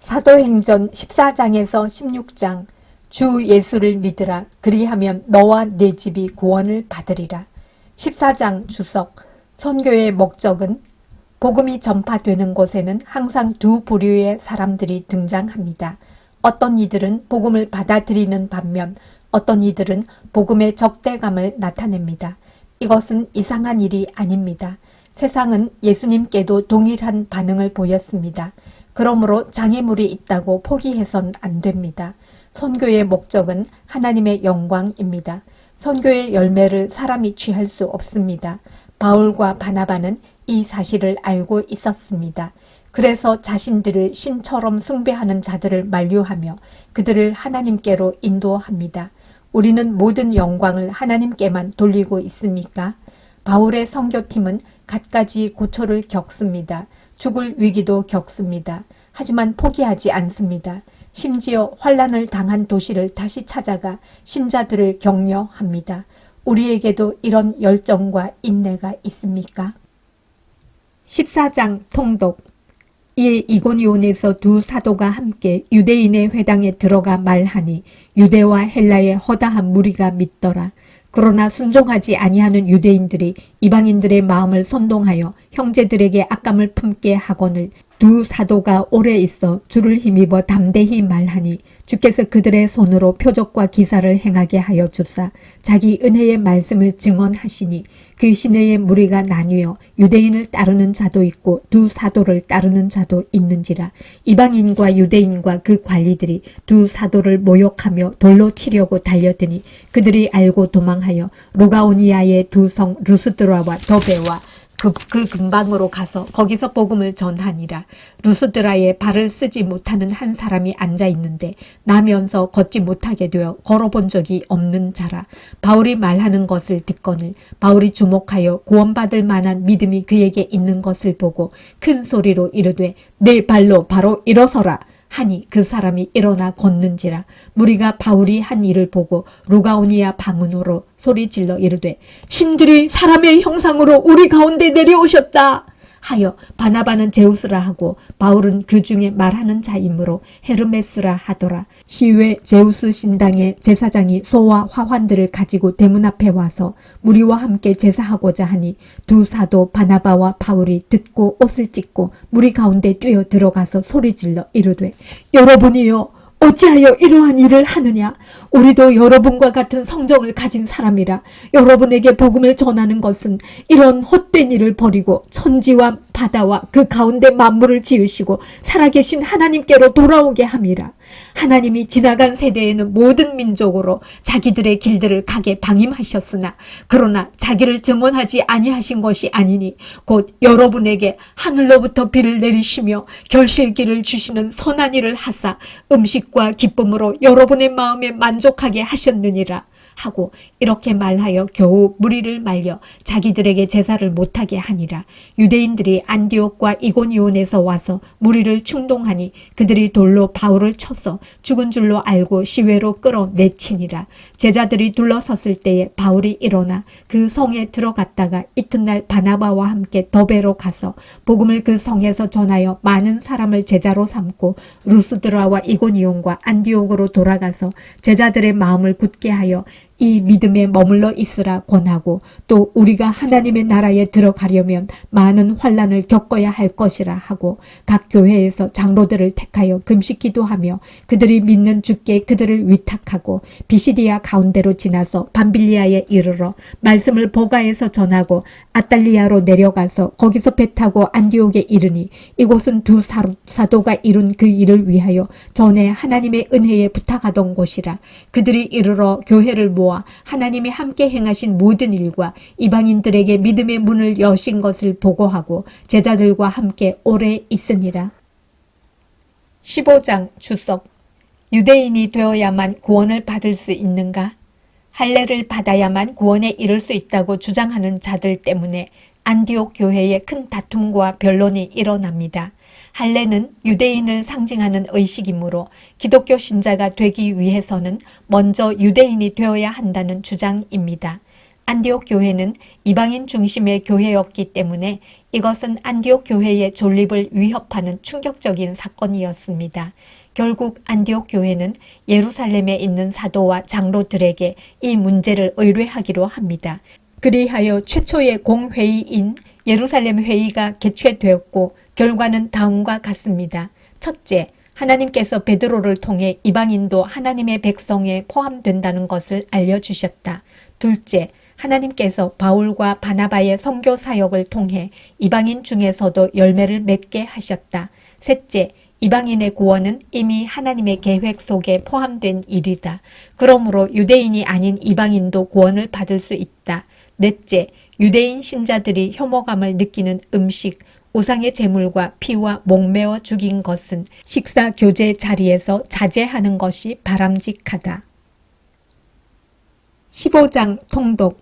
사도행전 14장에서 16장 주 예수를 믿으라 그리하면 너와 네 집이 구원을 받으리라. 14장 주석 선교의 목적은 복음이 전파되는 곳에는 항상 두 부류의 사람들이 등장합니다. 어떤 이들은 복음을 받아들이는 반면 어떤 이들은 복음의 적대감을 나타냅니다. 이것은 이상한 일이 아닙니다. 세상은 예수님께도 동일한 반응을 보였습니다. 그러므로 장애물이 있다고 포기해선 안 됩니다. 선교의 목적은 하나님의 영광입니다. 선교의 열매를 사람이 취할 수 없습니다. 바울과 바나바는 이 사실을 알고 있었습니다. 그래서 자신들을 신처럼 숭배하는 자들을 만류하며 그들을 하나님께로 인도합니다. 우리는 모든 영광을 하나님께만 돌리고 있습니까? 바울의 선교팀은 갖가지 고초를 겪습니다. 죽을 위기도 겪습니다. 하지만 포기하지 않습니다. 심지어 환난을 당한 도시를 다시 찾아가 신자들을 격려합니다. 우리에게도 이런 열정과 인내가 있습니까? 14장 통독. 이에 이고니온에서 두 사도가 함께 유대인의 회당에 들어가 말하니 유대와 헬라의 허다한 무리가 믿더라. 그러나 순종하지 아니하는 유대인들이 이방인들의 마음을 선동하여 형제들에게 악감을 품게 하거늘 두 사도가 오래 있어 주를 힘입어 담대히 말하니 주께서 그들의 손으로 표적과 기사를 행하게 하여 주사 자기 은혜의 말씀을 증언하시니 그 시내의 무리가 나뉘어 유대인을 따르는 자도 있고 두 사도를 따르는 자도 있는지라. 이방인과 유대인과 그 관리들이 두 사도를 모욕하며 돌로 치려고 달려드니 그들이 알고 도망하여 루가오니아의 두 성 루스드라와 더베와 그 근방으로 가서 거기서 복음을 전하니라. 루스드라에 발을 쓰지 못하는 한 사람이 앉아 있는데 나면서 걷지 못하게 되어 걸어본 적이 없는 자라. 바울이 말하는 것을 듣거늘 바울이 주목하여 구원받을 만한 믿음이 그에게 있는 것을 보고 큰 소리로 이르되 내 발로 바로 일어서라 하니 그 사람이 일어나 걷는지라. 무리가 바울이 한 일을 보고 루가오니아 방언으로 소리질러 이르되 신들이 사람의 형상으로 우리 가운데 내려오셨다 하여 바나바는 제우스라 하고 바울은 그 중에 말하는 자이므로 헤르메스라 하더라. 시외 제우스 신당의 제사장이 소와 화환들을 가지고 대문 앞에 와서 무리와 함께 제사하고자 하니 두 사도 바나바와 바울이 듣고 옷을 찢고 무리 가운데 뛰어 들어가서 소리질러 이르되 여러분이여 어찌하여 이러한 일을 하느냐? 우리도 여러분과 같은 성정을 가진 사람이라 여러분에게 복음을 전하는 것은 이런 헛된 일을 버리고 천지와 바다와 그 가운데 만물을 지으시고 살아계신 하나님께로 돌아오게 함이라. 하나님이 지나간 세대에는 모든 민족으로 자기들의 길들을 가게 방임하셨으나 그러나 자기를 증언하지 아니하신 것이 아니니 곧 여러분에게 하늘로부터 비를 내리시며 결실기를 주시는 선한 일을 하사 음식과 기쁨으로 여러분의 마음에 만족하게 하셨느니라 하고 이렇게 말하여 겨우 무리를 말려 자기들에게 제사를 못하게 하니라. 유대인들이 안디옥과 이고니온에서 와서 무리를 충동하니 그들이 돌로 바울을 쳐서 죽은 줄로 알고 시외로 끌어내치니라. 제자들이 둘러섰을 때에 바울이 일어나 그 성에 들어갔다가 이튿날 바나바와 함께 더베로 가서 복음을 그 성에서 전하여 많은 사람을 제자로 삼고 루스드라와 이고니온과 안디옥으로 돌아가서 제자들의 마음을 굳게 하여 이 믿음에 머물러 있으라 권하고 또 우리가 하나님의 나라에 들어가려면 많은 환난을 겪어야 할 것이라 하고 각 교회에서 장로들을 택하여 금식 기도하며 그들이 믿는 주께 그들을 위탁하고 비시디아 가운데로 지나서 밤빌리아에 이르러 말씀을 보가에서 전하고 아달리아로 내려가서 거기서 배 타고 안디옥에 이르니 이곳은 두 사도가 이룬 그 일을 위하여 전에 하나님의 은혜에 부탁하던 곳이라. 그들이 이르러 교회를 모아 하나님이 함께 행하신 모든 일과 이방인들에게 믿음의 문을 여신 것을 보고하고 제자들과 함께 오래 있으니라. 15장 주석. 유대인이 되어야만 구원을 받을 수 있는가? 할례를 받아야만 구원에 이를 수 있다고 주장하는 자들 때문에 안디옥 교회에 큰 다툼과 변론이 일어납니다. 할례는 유대인을 상징하는 의식이므로 기독교 신자가 되기 위해서는 먼저 유대인이 되어야 한다는 주장입니다. 안디옥 교회는 이방인 중심의 교회였기 때문에 이것은 안디옥 교회의 존립을 위협하는 충격적인 사건이었습니다. 결국 안디옥 교회는 예루살렘에 있는 사도와 장로들에게 이 문제를 의뢰하기로 합니다. 그리하여 최초의 공회의인 예루살렘 회의가 개최되었고 결과는 다음과 같습니다. 첫째, 하나님께서 베드로를 통해 이방인도 하나님의 백성에 포함된다는 것을 알려주셨다. 둘째, 하나님께서 바울과 바나바의 선교 사역을 통해 이방인 중에서도 열매를 맺게 하셨다. 셋째, 이방인의 구원은 이미 하나님의 계획 속에 포함된 일이다. 그러므로 유대인이 아닌 이방인도 구원을 받을 수 있다. 넷째, 유대인 신자들이 혐오감을 느끼는 음식, 우상의 제물과 피와 목매어 죽인 것은 식사 교제 자리에서 자제하는 것이 바람직하다. 15장 통독.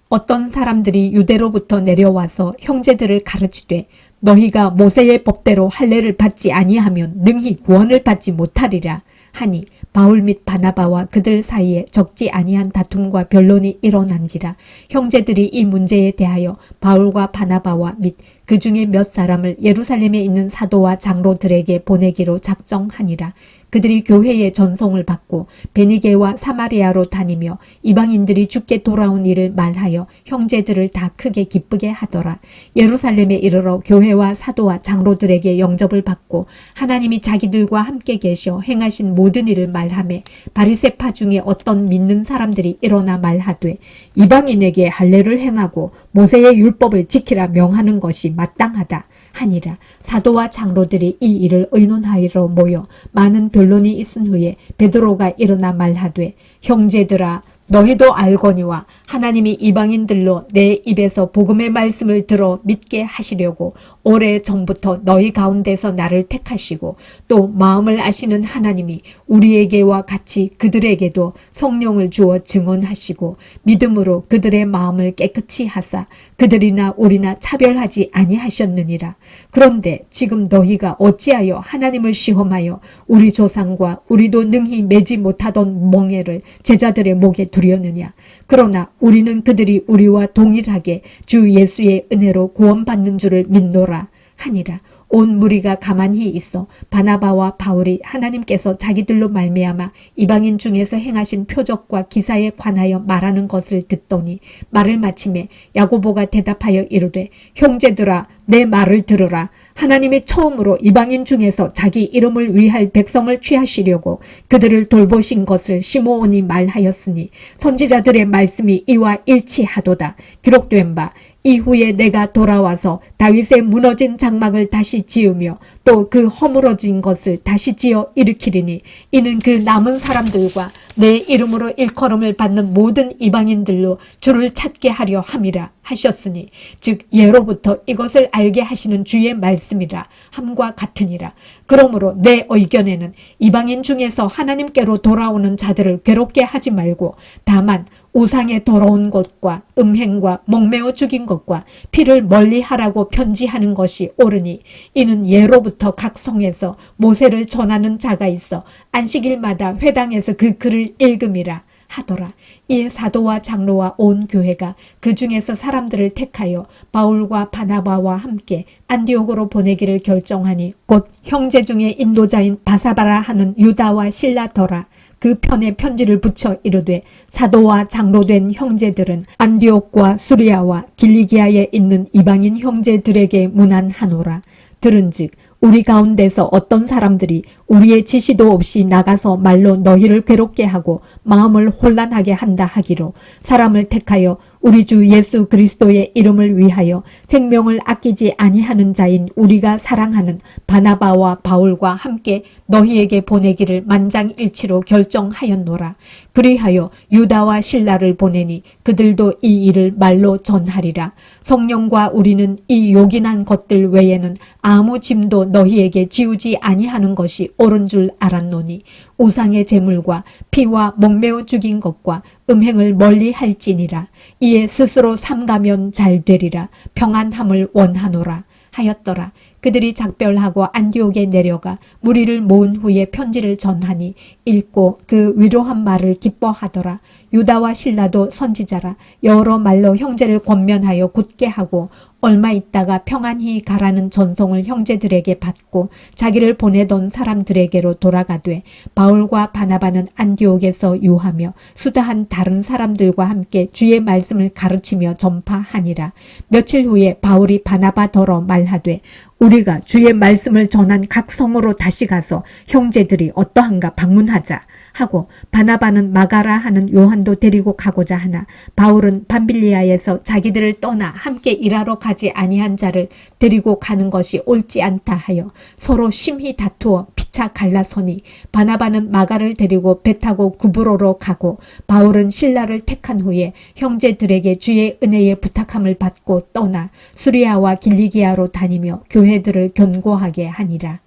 어떤 사람들이 유대로부터 내려와서 형제들을 가르치되 너희가 모세의 법대로 할례를 받지 아니하면 능히 구원을 받지 못하리라 하니 바울 및 바나바와 그들 사이에 적지 아니한 다툼과 변론이 일어난지라. 형제들이 이 문제에 대하여 바울과 바나바와 및 그 중에 몇 사람을 예루살렘에 있는 사도와 장로들에게 보내기로 작정하니라. 그들이 교회의 전송을 받고 베니게와 사마리아로 다니며 이방인들이 죽게 돌아온 일을 말하여 형제들을 다 크게 기쁘게 하더라. 예루살렘에 이르러 교회와 사도와 장로들에게 영접을 받고 하나님이 자기들과 함께 계셔 행하신 모든 일을 말하매 바리새파 중에 어떤 믿는 사람들이 일어나 말하되 이방인에게 할례를 행하고 모세의 율법을 지키라 명하는 것이 마땅하다 하니라. 사도와 장로들이 이 일을 의논하러 모여 많은 변론이 있은 후에 베드로가 일어나 말하되 형제들아 너희도 알거니와 하나님이 이방인들로 내 입에서 복음의 말씀을 들어 믿게 하시려고 오래 전부터 너희 가운데서 나를 택하시고 또 마음을 아시는 하나님이 우리에게와 같이 그들에게도 성령을 주어 증언하시고 믿음으로 그들의 마음을 깨끗이 하사 그들이나 우리나 차별하지 아니하셨느니라. 그런데 지금 너희가 어찌하여 하나님을 시험하여 우리 조상과 우리도 능히 매지 못하던 멍에를 제자들의 목에 두려느냐. 그러나 우리는 그들이 우리와 동일하게 주 예수의 은혜로 구원받는 줄을 믿노라 하니라. 온 무리가 가만히 있어 바나바와 바울이 하나님께서 자기들로 말미암아 이방인 중에서 행하신 표적과 기사에 관하여 말하는 것을 듣더니 말을 마치매 야고보가 대답하여 이르되 형제들아 내 말을 들으라. 하나님이 처음으로 이방인 중에서 자기 이름을 위할 백성을 취하시려고 그들을 돌보신 것을 시므온이 말하였으니 선지자들의 말씀이 이와 일치하도다. 기록된 바 이후에 내가 돌아와서 다윗의 무너진 장막을 다시 지으며 또 그 허물어진 것을 다시 지어 일으키리니 이는 그 남은 사람들과 내 이름으로 일컬음을 받는 모든 이방인들로 주를 찾게 하려 함이라 하셨으니 즉 예로부터 이것을 알게 하시는 주의 말씀이라 함과 같으니라. 그러므로 내 의견에는 이방인 중에서 하나님께로 돌아오는 자들을 괴롭게 하지 말고 다만 우상에 더러운 것과 음행과 목매어 죽인 것과 피를 멀리하라고 편지하는 것이 옳으니 이는 예로부터 각 성에서 모세를 전하는 자가 있어 안식일마다 회당에서 그 글을 읽음이라 하더라. 이에 사도와 장로와 온 교회가 그 중에서 사람들을 택하여 바울과 바나바와 함께 안디옥으로 보내기를 결정하니 곧 형제 중에 인도자인 바사바라 하는 유다와 실라더라. 그 편에 편지를 붙여 이르되 사도와 장로된 형제들은 안디옥과 수리아와 길리기아에 있는 이방인 형제들에게 문안하노라. 들은즉 우리 가운데서 어떤 사람들이 우리의 지시도 없이 나가서 말로 너희를 괴롭게 하고 마음을 혼란하게 한다 하기로 사람을 택하여 우리 주 예수 그리스도의 이름을 위하여 생명을 아끼지 아니하는 자인 우리가 사랑하는 바나바와 바울과 함께 너희에게 보내기를 만장일치로 결정하였노라. 그리하여 유다와 실라를 보내니 그들도 이 일을 말로 전하리라. 성령과 우리는 이 요긴한 것들 외에는 아무 짐도 너희에게 지우지 아니하는 것이 옳은 줄 알았노니 우상의 제물과 피와 목매어 죽인 것과 음행을 멀리 할지니라. 이에 스스로 삼가면 잘 되리라. 평안함을 원하노라 하였더라. 그들이 작별하고 안디옥에 내려가 무리를 모은 후에 편지를 전하니 읽고 그 위로한 말을 기뻐하더라. 유다와 실라도 선지자라. 여러 말로 형제를 권면하여 굳게 하고 얼마 있다가 평안히 가라는 전송을 형제들에게 받고 자기를 보내던 사람들에게로 돌아가되 바울과 바나바는 안디옥에서 유하며 수다한 다른 사람들과 함께 주의 말씀을 가르치며 전파하니라. 며칠 후에 바울이 바나바더러 말하되 우리가 주의 말씀을 전한 각 성으로 다시 가서 형제들이 어떠한가 방문하자 하고 바나바는 마가라 하는 요한도 데리고 가고자 하나 바울은 밤빌리아에서 자기들을 떠나 함께 일하러 가지 아니한 자를 데리고 가는 것이 옳지 않다 하여 서로 심히 다투어 피차 갈라서니 바나바는 마가를 데리고 배 타고 구브로로 가고 바울은 실라를 택한 후에 형제들에게 주의 은혜의 부탁함을 받고 떠나 수리아와 길리기아로 다니며 교회들을 견고하게 하니라.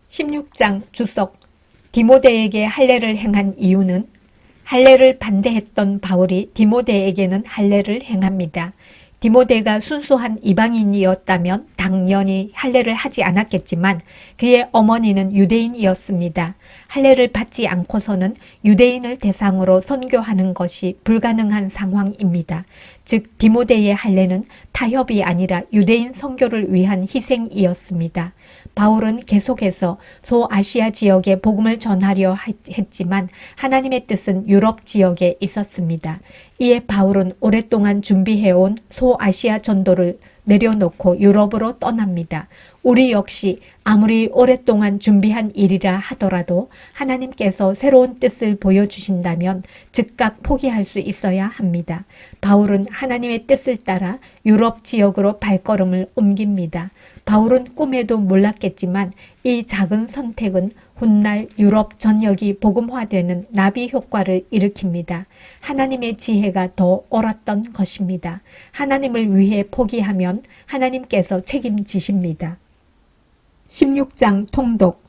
16장 주석. 디모데에게 할례를 행한 이유는 할례를 반대했던 바울이 디모데에게는 할례를 행합니다. 디모데가 순수한 이방인이었다면 당연히 할례를 하지 않았겠지만 그의 어머니는 유대인이었습니다. 할례를 받지 않고서는 유대인을 대상으로 선교하는 것이 불가능한 상황입니다. 즉 디모데의 할례는 타협이 아니라 유대인 선교를 위한 희생이었습니다. 바울은 계속해서 소아시아 지역에 복음을 전하려 했지만 하나님의 뜻은 유럽 지역에 있었습니다. 이에 바울은 오랫동안 준비해온 소아시아 전도를 내려놓고 유럽으로 떠납니다. 우리 역시 아무리 오랫동안 준비한 일이라 하더라도 하나님께서 새로운 뜻을 보여주신다면 즉각 포기할 수 있어야 합니다. 바울은 하나님의 뜻을 따라 유럽 지역으로 발걸음을 옮깁니다. 바울은 꿈에도 몰랐겠지만 이 작은 선택은 훗날 유럽 전역이 복음화되는 나비 효과를 일으킵니다. 하나님의 지혜가 더 옳았던 것입니다. 하나님을 위해 포기하면 하나님께서 책임지십니다. 16장 통독.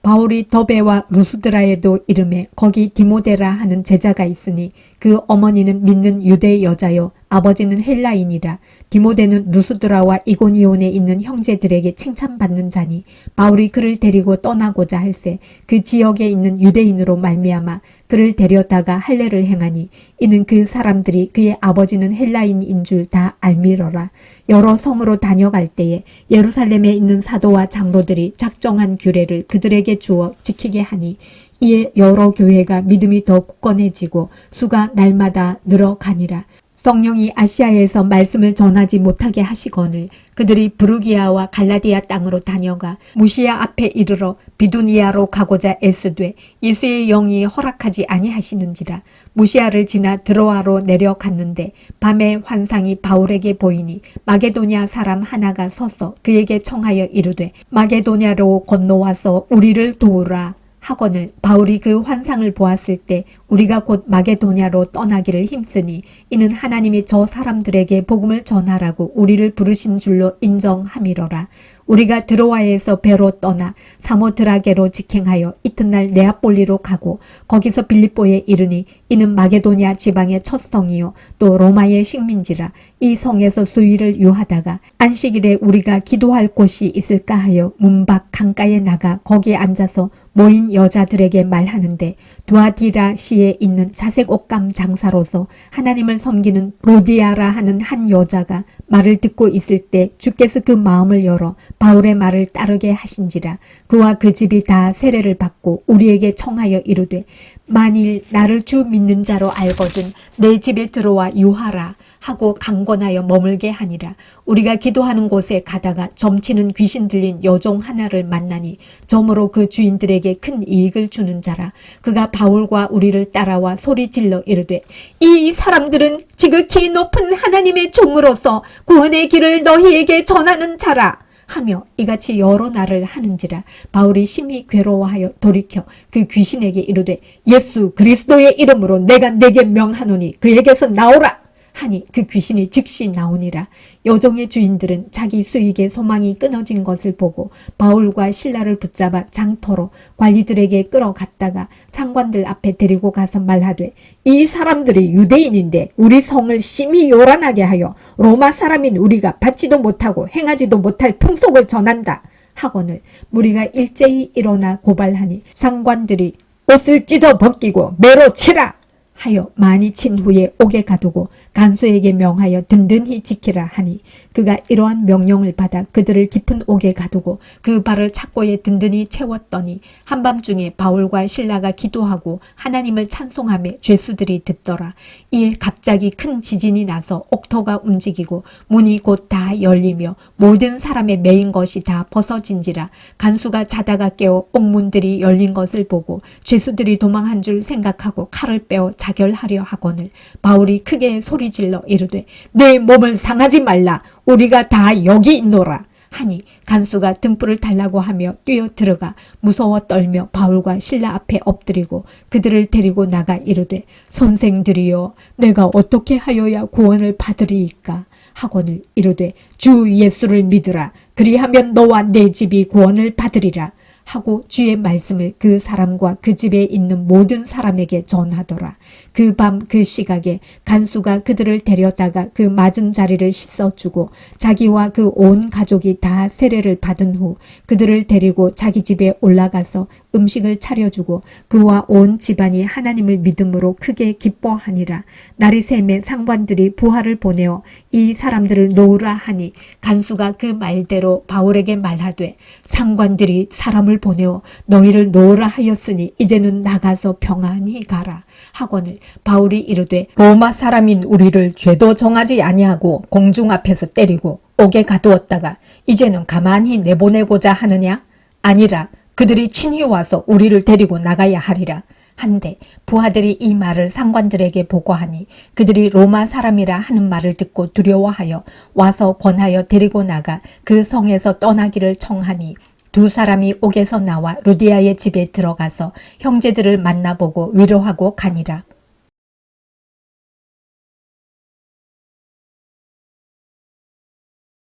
바울이 더베와 루스드라에도 이름에 거기 디모데라 하는 제자가 있으니 그 어머니는 믿는 유대 여자요 아버지는 헬라인이라. 디모데는 루스드라와 이고니온에 있는 형제들에게 칭찬받는 자니 바울이 그를 데리고 떠나고자 할새 그 지역에 있는 유대인으로 말미암아 그를 데려다가 할례를 행하니 이는 그 사람들이 그의 아버지는 헬라인인 줄 다 알미러라. 여러 성으로 다녀갈 때에 예루살렘에 있는 사도와 장로들이 작정한 규례를 그들에게 주어 지키게 하니 이에 여러 교회가 믿음이 더 굳건해지고 수가 날마다 늘어가니라. 성령이 아시아에서 말씀을 전하지 못하게 하시거늘 그들이 브루기아와 갈라디아 땅으로 다녀가 무시아 앞에 이르러 비두니아로 가고자 애쓰되 예수의 영이 허락하지 아니하시는지라. 무시아를 지나 드로아로 내려갔는데 밤에 환상이 바울에게 보이니 마게도냐 사람 하나가 서서 그에게 청하여 이르되 마게도냐로 건너와서 우리를 도우라 하거늘 바울이 그 환상을 보았을 때 우리가 곧 마게도냐로 떠나기를 힘쓰니 이는 하나님이 저 사람들에게 복음을 전하라고 우리를 부르신 줄로 인정함이로라. 우리가 드로아에서 배로 떠나 사모드라게로 직행하여 이튿날 네아폴리로 가고 거기서 빌립보에 이르니 이는 마게도냐 지방의 첫 성이요 또 로마의 식민지라. 이 성에서 수일을 유하다가 안식일에 우리가 기도할 곳이 있을까 하여 문 밖 강가에 나가 거기에 앉아서 모인 여자들에게 말하는데 두아디라 시에 있는 자색 옷감 장사로서 하나님을 섬기는 로디아라 하는 한 여자가 말을 듣고 있을 때 주께서 그 마음을 열어 바울의 말을 따르게 하신지라. 그와 그 집이 다 세례를 받고 우리에게 청하여 이르되 만일 나를 주 믿는 자로 알거든 내 집에 들어와 유하라 하고 강권하여 머물게 하니라. 우리가 기도하는 곳에 가다가 점치는 귀신 들린 여종 하나를 만나니 점으로 그 주인들에게 큰 이익을 주는 자라. 그가 바울과 우리를 따라와 소리질러 이르되 이 사람들은 지극히 높은 하나님의 종으로서 구원의 길을 너희에게 전하는 자라 하며 이같이 여러 날을 하는지라. 바울이 심히 괴로워하여 돌이켜 그 귀신에게 이르되 예수 그리스도의 이름으로 내가 네게 명하노니 그에게서 나오라 하니 그 귀신이 즉시 나오니라. 여종의 주인들은 자기 수익의 소망이 끊어진 것을 보고 바울과 실라를 붙잡아 장터로 관리들에게 끌어갔다가 상관들 앞에 데리고 가서 말하되 이 사람들이 유대인인데 우리 성을 심히 요란하게 하여 로마 사람인 우리가 받지도 못하고 행하지도 못할 풍속을 전한다 하거늘 무리가 일제히 일어나 고발하니 상관들이 옷을 찢어 벗기고 매로 치라 하여 많이 친 후에 옥에 가두고 간수에게 명하여 든든히 지키라 하니 그가 이러한 명령을 받아 그들을 깊은 옥에 가두고 그 발을 착고에 든든히 채웠더니 한밤중에 바울과 실라가 기도하고 하나님을 찬송하며 죄수들이 듣더라. 이에 갑자기 큰 지진이 나서 옥터가 움직이고 문이 곧 다 열리며 모든 사람의 매인 것이 다 벗어진지라. 간수가 자다가 깨어 옥문들이 열린 것을 보고 죄수들이 도망한 줄 생각하고 칼을 빼어 자결하려 하거늘 바울이 크게 소리질러 이르되 내 몸을 상하지 말라. 우리가 다 여기 있노라 하니 간수가 등불을 달라고 하며 뛰어 들어가 무서워 떨며 바울과 실라 앞에 엎드리고 그들을 데리고 나가 이르되 선생들이여 내가 어떻게 하여야 구원을 받으리이까 하거늘 이르되 주 예수를 믿으라. 그리하면 너와 내 집이 구원을 받으리라 하고 주의 말씀을 그 사람과 그 집에 있는 모든 사람에게 전하더라. 그 밤 그 시각에 간수가 그들을 데려다가 그 맞은 자리를 씻어주고 자기와 그 온 가족이 다 세례를 받은 후 그들을 데리고 자기 집에 올라가서 음식을 차려주고 그와 온 집안이 하나님을 믿음으로 크게 기뻐하니라. 날이 새매 상관들이 부하를 보내어 이 사람들을 놓으라 하니 간수가 그 말대로 바울에게 말하되 상관들이 사람을 보내어 너희를 놓으라 하였으니 이제는 나가서 평안히 가라 하거늘 바울이 이르되 로마 사람인 우리를 죄도 정하지 아니하고 공중 앞에서 때리고 옥에 가두었다가 이제는 가만히 내보내고자 하느냐? 아니라 그들이 친히 와서 우리를 데리고 나가야 하리라 한데 부하들이 이 말을 상관들에게 보고하니 그들이 로마 사람이라 하는 말을 듣고 두려워하여 와서 권하여 데리고 나가 그 성에서 떠나기를 청하니 두 사람이 옥에서 나와 루디아의 집에 들어가서 형제들을 만나보고 위로하고 가니라.